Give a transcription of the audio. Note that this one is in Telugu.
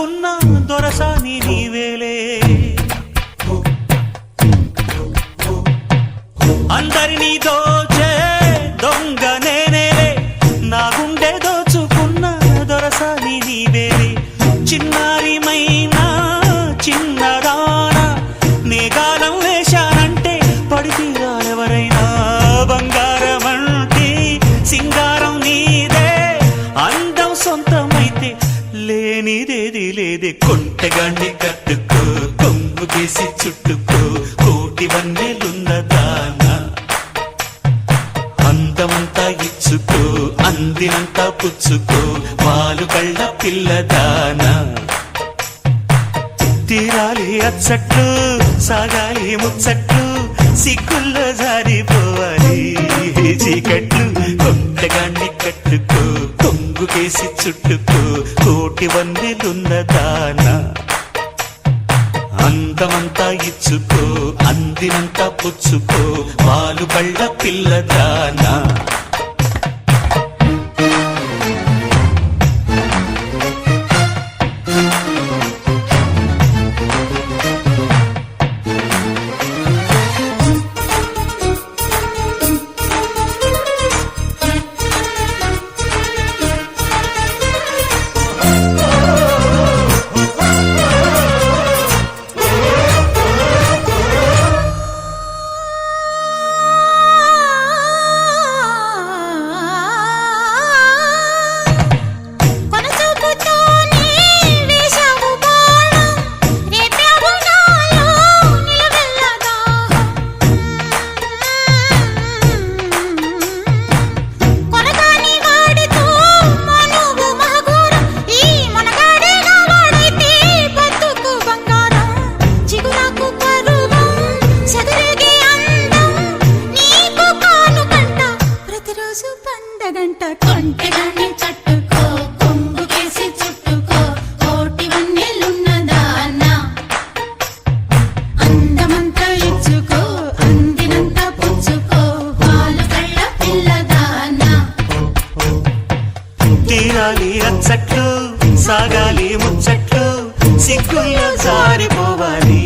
దోచుకున్న దొరసాని నీవేలే అందరినీ దోచే దొంగ నేనేలే నా గుండె దోచుకున్న దొరసాని నీవేలే చిన్నారిమైనా చిన్నదానా నే గాలం వేశానంటే పడితీరాలెవరైనా బంగారం అంటే సింగారం నీదే అందం సొంతమైతే లేనిదేది లేదే కొంటెగాన్ని కట్టుకో కొంగు గీసి చుట్టుకో కోటి వన్నెలున్నదానా అందమంతా ఇచ్చుకో అందినంతా పుచ్చుకో వాలు కళ్ళ పిల్లదానా తీరాలి అచ్చట్లు సాగాలి ముచ్చట్లు సిగ్గుల్లో జారిపోవాలి చీకట్లు కొంటగాన్ని కట్టుకో కొంగు కేసి చుట్టుకో కోటి వన్నెలున్నదానా అందమంతా ఇచ్చుకో అందినంతా పుచ్చుకో వాలు బళ్ళ పిల్లదానా కొంటెగాన్ని కట్టుకో కొంగు కేసి చుట్టుకో కోటి వన్నెలున్నదానా అందమంతా ఇచ్చుకో అందినంతా పుచ్చుకో వాలు కళ్ళ పిల్లదానా తీరాలి అచ్చట్లు సాగాలి ముచ్చట్లు సిగ్గుల్లో జారిపోవాలి